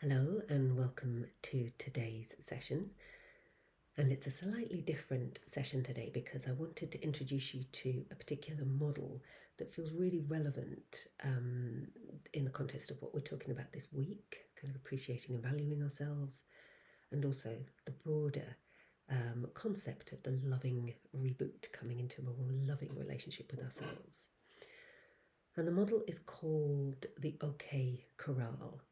Hello and welcome to today's session. And it's a slightly different session today because I wanted to introduce you to a particular model that feels really relevant in the context of what we're talking about this week, kind of appreciating and valuing ourselves, and also the broader concept of the loving reboot, coming into a more loving relationship with ourselves. And the model is called the OK Corral.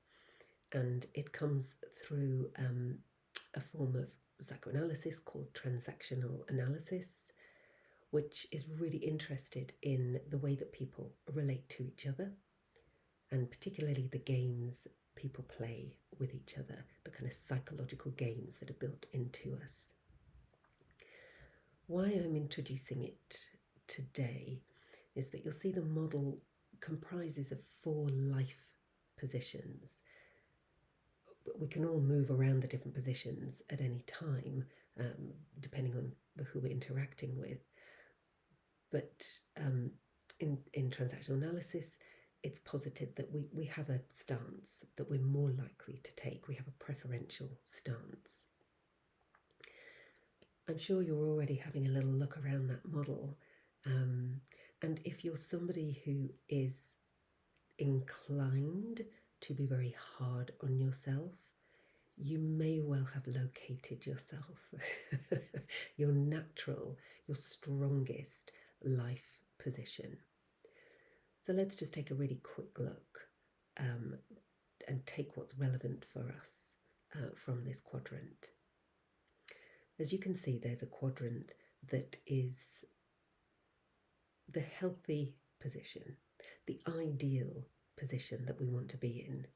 And it comes through a form of psychoanalysis called transactional analysis, which is really interested in the way that people relate to each other, and particularly the games people play with each other, the kind of psychological games that are built into us. Why I'm introducing it today is that you'll see the model comprises of 4 life positions. We can all move around the different positions at any time, depending on who we're interacting with. But in transactional analysis, it's posited that we have a stance that we're more likely to take. We have a preferential stance. I'm sure you're already having a little look around that model. And if you're somebody who is inclined to be very hard on yourself, you may well have located yourself, your natural, your strongest life position. So let's just take a really quick look and take what's relevant for us from this quadrant. As you can see, there's a quadrant that is the healthy position, the ideal position that we want to be in,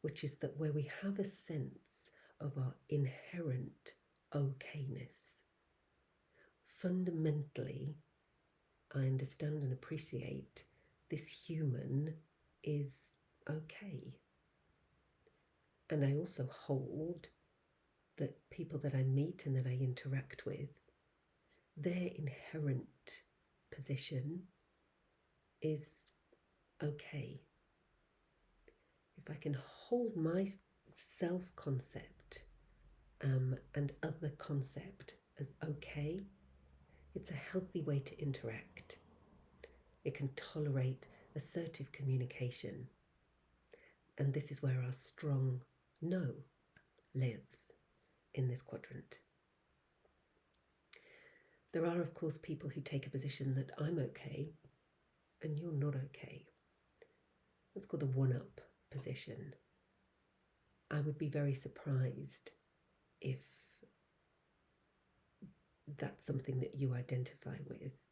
which is that where we have a sense of our inherent okayness. Fundamentally, I understand and appreciate this human is okay. And I also hold that people that I meet and that I interact with, their inherent position is okay. If I can hold my self-concept and other concept as okay, it's a healthy way to interact. It can tolerate assertive communication. And this is where our strong no lives in this quadrant. There are, of course, people who take a position that I'm okay and you're not okay. That's called the one-up position. I would be very surprised if that's something that you identify with.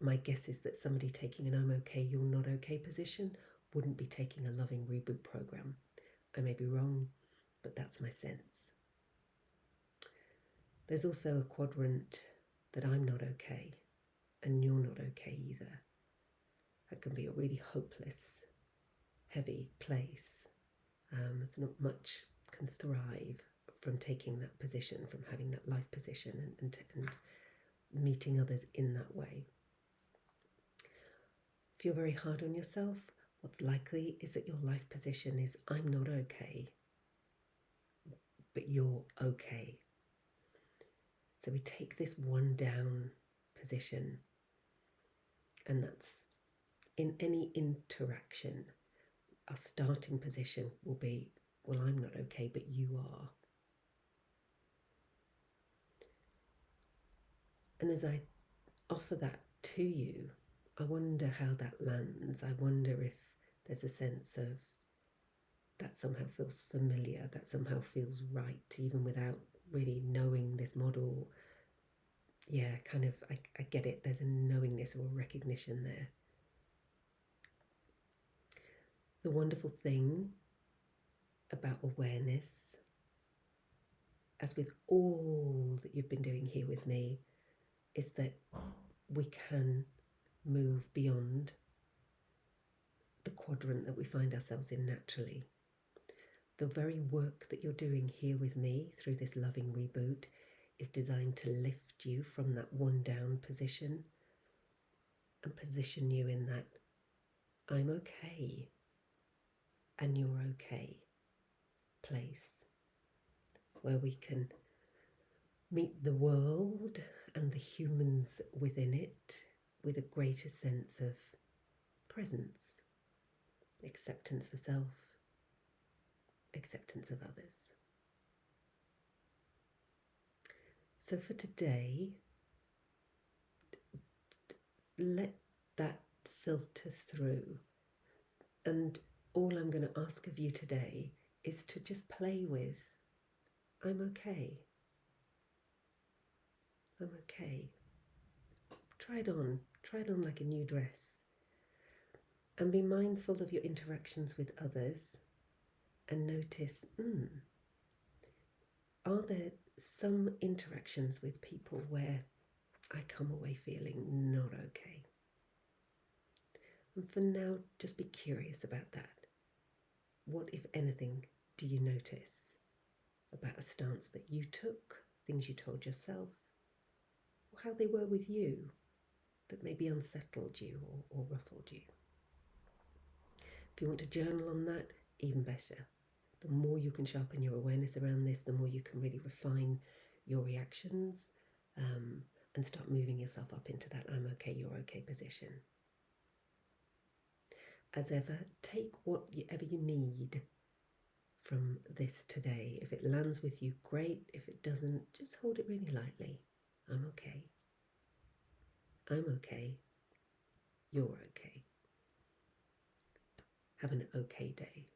My guess is that somebody taking an I'm okay, you're not okay position wouldn't be taking a Loving Reboot program. I may be wrong, but that's my sense. There's also a quadrant that I'm not okay and you're not okay either. That can be a really hopeless, heavy place. It's not much can thrive from taking that position, from having that life position and meeting others in that way. If you're very hard on yourself, what's likely is that your life position is I'm not okay, but you're okay. So we take this one down position, and that's in any interaction. Our starting position will be, well, I'm not okay, but you are. And as I offer that to you, I wonder how that lands. I wonder if there's a sense of that somehow feels familiar, that somehow feels right, even without really knowing this model. Yeah, kind of, I get it. There's a knowingness or a recognition there. The wonderful thing about awareness, as with all that you've been doing here with me, is that we can move beyond the quadrant that we find ourselves in naturally. The very work that you're doing here with me through this Loving Reboot is designed to lift you from that one down position and position you in that I'm okay and you're okay. place where we can meet the world and the humans within it with a greater sense of presence, acceptance for self, acceptance of others. So for today, let that filter through. And all I'm going to ask of you today is to just play with, I'm okay. I'm okay. Try it on like a new dress. And be mindful of your interactions with others and notice, are there some interactions with people where I come away feeling not okay? And for now, just be curious about that. What, if anything, do you notice about a stance that you took, things you told yourself, or how they were with you that maybe unsettled you or ruffled you? If you want to journal on that, even better. The more you can sharpen your awareness around this, the more you can really refine your reactions and start moving yourself up into that I'm okay, you're okay position. As ever, take whatever you need from this today. If it lands with you, great. If it doesn't, just hold it really lightly. I'm okay. I'm okay. You're okay. Have an okay day.